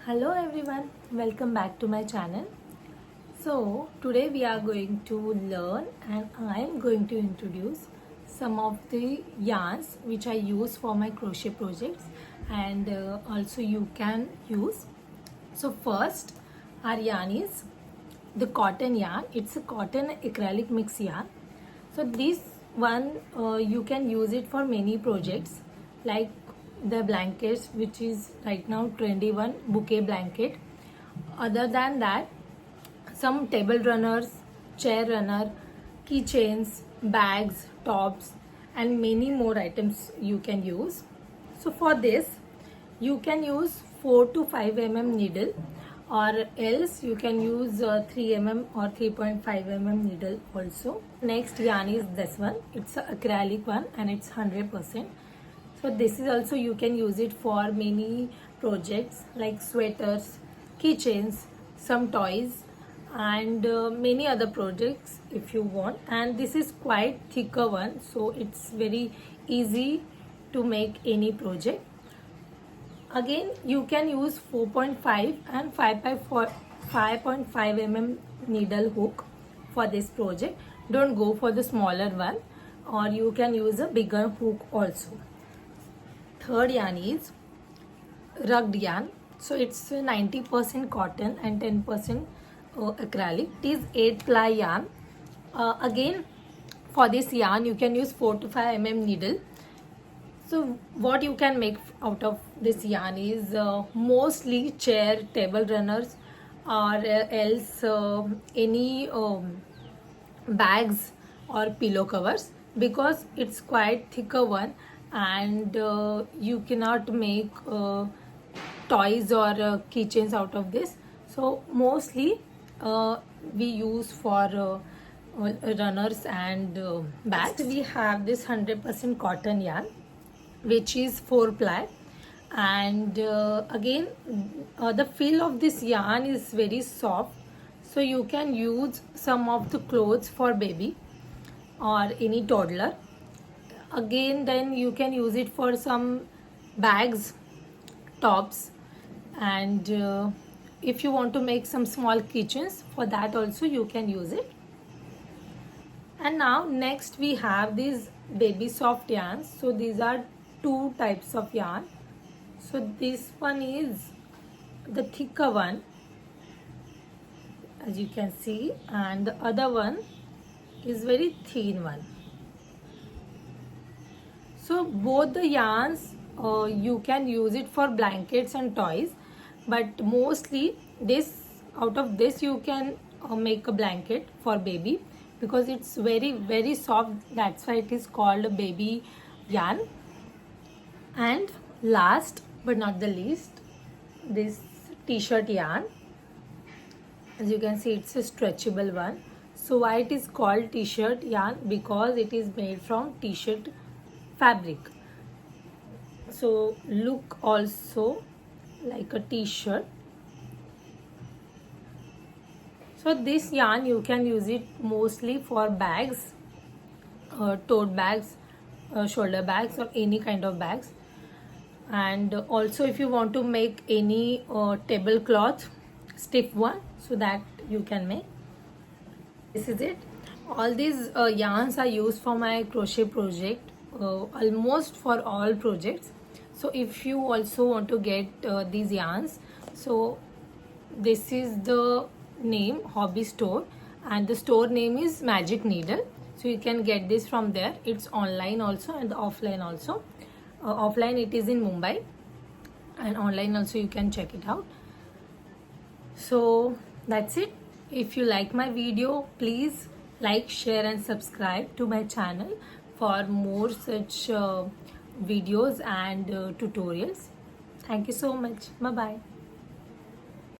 Hello everyone, welcome back to my channel. So today we are going to learn and I am going to introduce some of the yarns which I use for my crochet projects and also you can use. So first our yarn is the cotton yarn. It's a cotton acrylic mix yarn. So this one you can use it for many projects like the blankets, which is right now trendy one, bouquet blanket. Other than that, some table runners, chair runner, keychains, bags, tops, and many more items you can use. So for this you can use 4 to 5 mm needle, or else you can use 3 mm or 3.5 mm needle also. Next yarn is this one. It's an acrylic one and it's 100%. So this is also you can use it for many projects like sweaters, keychains, some toys and many other projects if you want. And this is quite thicker one, so it's very easy to make any project. Again you can use 4.5 and 5.5 mm needle hook for this project. Don't go for the smaller one, or you can use a bigger hook also. Third yarn is rugged yarn. So it's 90% cotton and 10% acrylic. It is 8 ply yarn. Again for this yarn you can use 4 to 5 mm needle. So what you can make out of this yarn is mostly chair, table runners, or else any bags or pillow covers, because it's quite thicker one and you cannot make toys or keychains out of this. So mostly we use for runners and bags. Next we have this 100% cotton yarn, which is 4 ply, and again the feel of this yarn is very soft, so you can use some of the clothes for baby or any toddler. Again then you can use it for some bags, tops, and if you want to make some small keychains, for that also you can use it. And now next we have these baby soft yarns. So these are two types of yarn. So this one is the thicker one, as you can see, and the other one is very thin one. So both the yarns you can use it for blankets and toys, but mostly this, out of this you can make a blanket for baby, because it's very soft. That's why it is called a baby yarn. And last but not the least, this t-shirt yarn. As you can see, it's a stretchable one. So why it is called t-shirt yarn? Because it is made from t-shirt fabric. So look also like a t-shirt. So this yarn you can use it mostly for bags, tote bags, shoulder bags, or any kind of bags. And also if you want to make any tablecloth, stiff one, so that you can make. This is it. All these yarns are used for my crochet project, almost for all projects. So if you also want to get these yarns, so this is the name, hobby store, and the store name is Magic Needle. So you can get this from there. It's online also and offline also. Offline it is in Mumbai, and online also you can check it out. So that's it. If you like my video, please like, share and subscribe to my channel for more such videos and tutorials. Thank you so much. Bye bye.